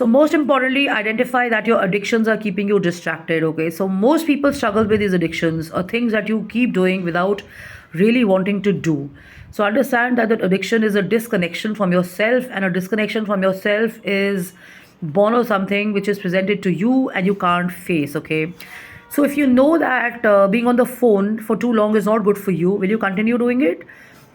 So most importantly, identify that your addictions are keeping you distracted. Okay, so most people struggle with these addictions or things that you keep doing without really wanting to do. So understand that the addiction is a disconnection from yourself, and a disconnection from yourself is born of something which is presented to you and you can't face. Okay, so if you know that being on the phone for too long is not good for you, will you continue doing it?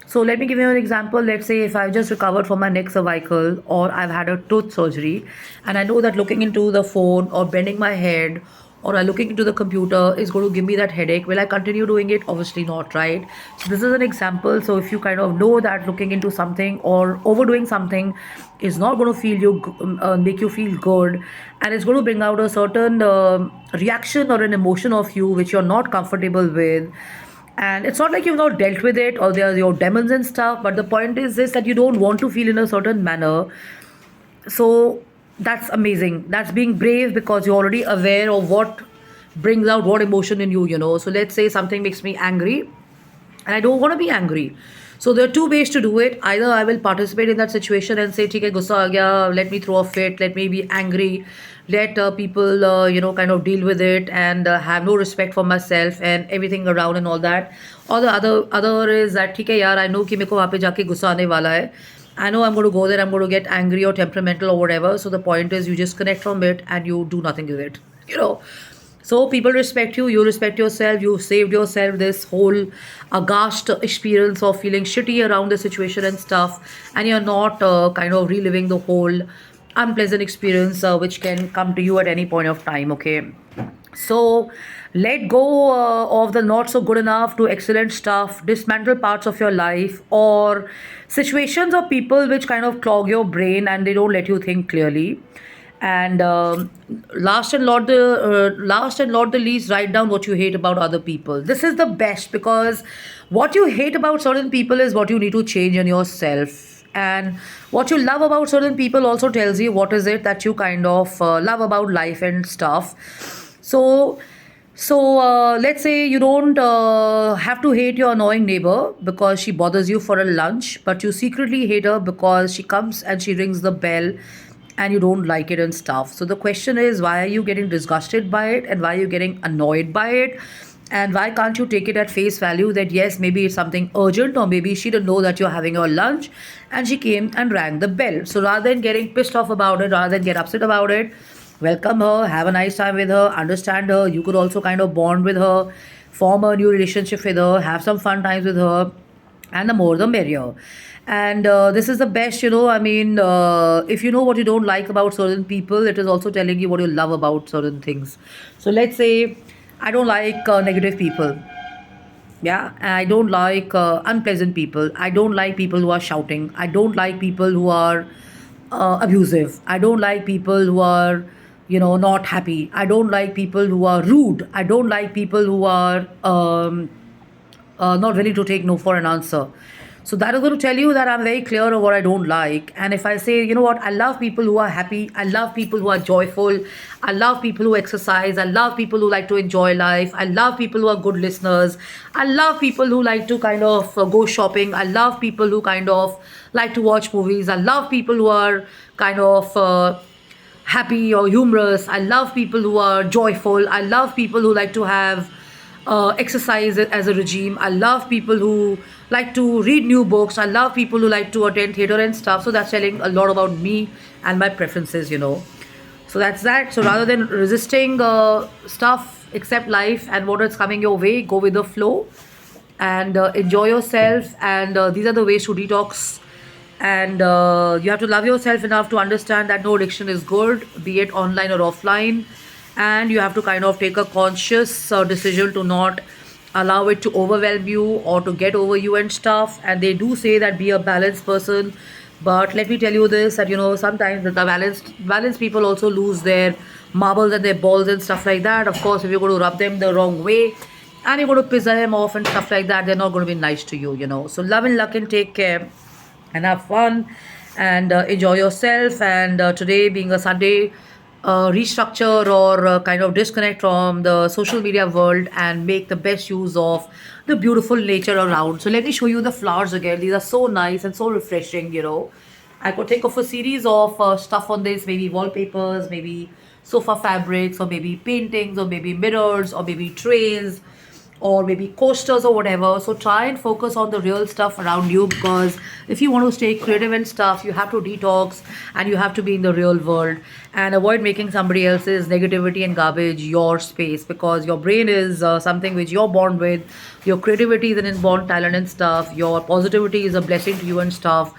So let me give you an example. Let's say if I've just recovered from my neck cervical or I've had a tooth surgery, and I know that looking into the phone or bending my head or looking into the computer is going to give me that headache. Will I continue doing it? Obviously not, right? So this is an example. So if you kind of know that looking into something or overdoing something is not going to make you feel good, and it's going to bring out a certain reaction or an emotion of you which you're not comfortable with, and it's not like you've not dealt with it or there's your demons and stuff, but the point is this, that you don't want to feel in a certain manner. So that's amazing, that's being brave, because you're already aware of what brings out what emotion in you. So let's say something makes me angry and I don't want to be angry. So there are two ways to do it. Either I will participate in that situation and say, "ठीक है, गुस्सा आ गया, let me throw a fit, let me be angry, let people, kind of deal with it and have no respect for myself and everything around and all that." Or the other is that, ठीक है यार, I know कि मेरे को वहाँ पे जाके गुस्सा आने वाला है. I know I'm going to go there, I'm going to get angry or temperamental or whatever. So the point is, you disconnect from it and you do nothing with it. You know. So people respect you respect yourself, you saved yourself this whole aghast experience of feeling shitty around the situation and stuff, and you're not kind of reliving the whole unpleasant experience which can come to you at any point of time. Okay, so let go of the not so good enough to excellent stuff, dismantle parts of your life or situations or people which kind of clog your brain and they don't let you think clearly. And last and not the least, write down what you hate about other people. This is the best, because what you hate about certain people is what you need to change in yourself, and what you love about certain people also tells you what is it that you kind of love about life and stuff. So let's say you don't have to hate your annoying neighbor because she bothers you for a lunch, but you secretly hate her because she comes and she rings the bell and you don't like it and stuff. So the question is, why are you getting disgusted by it and why are you getting annoyed by it? And why can't you take it at face value that yes, maybe it's something urgent, or maybe she didn't know that you're having your lunch and she came and rang the bell. So rather than getting pissed off about it, rather than get upset about it, welcome her, have a nice time with her, understand her. You could also kind of bond with her, form a new relationship with her, have some fun times with her, and the more the merrier. And this is the best. If you know what you don't like about certain people, it is also telling you what you love about certain things. So let's say I don't like negative people. Yeah, I don't like unpleasant people. I don't like people who are shouting. I don't like people who are abusive. I don't like people who are, not happy. I don't like people who are rude. I don't like people who are not ready to take no for an answer. So that is going to tell you that I'm very clear of what I don't like. And if I say, you know what, I love people who are happy, I love people who are joyful, I love people who exercise, I love people who like to enjoy life, I love people who are good listeners, I love people who like to kind of go shopping, I love people who kind of like to watch movies, I love people who are kind of happy or humorous, I love people who are joyful, I love people who like to have exercise as a regime. I love people who like to read new books. I love people who like to attend theater and stuff. So that's telling a lot about me and my preferences. So that's that. So rather than resisting stuff, accept life and what is coming your way, go with the flow and enjoy yourself. And these are the ways to detox. And you have to love yourself enough to understand that no addiction is good, be it online or offline, and you have to kind of take a conscious decision to not allow it to overwhelm you or to get over you and stuff. And they do say that be a balanced person, but let me tell you this, that sometimes the balanced people also lose their marbles and their balls and stuff like that. Of course, if you're going to rub them the wrong way and you're going to piss them off and stuff like that, they're not going to be nice to you. So love and luck and take care and have fun and enjoy yourself. And today being a Sunday, restructure or kind of disconnect from the social media world and make the best use of the beautiful nature around. So let me show you the flowers again. These are so nice and so refreshing. I could think of a series of stuff on this, maybe wallpapers, maybe sofa fabrics, or maybe paintings, or maybe mirrors, or maybe trays, or maybe coasters or whatever. So try and focus on the real stuff around you, because if you want to stay creative and stuff, you have to detox and you have to be in the real world and avoid making somebody else's negativity and garbage your space, because your brain is something which you're born with. Your creativity is an inborn talent and stuff. Your positivity is a blessing to you and stuff.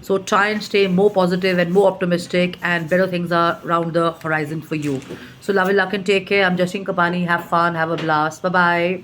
So try and stay more positive and more optimistic, and better things are around the horizon for you. So love and luck and take care. I'm Jashin Kapani. Have fun. Have a blast. Bye bye.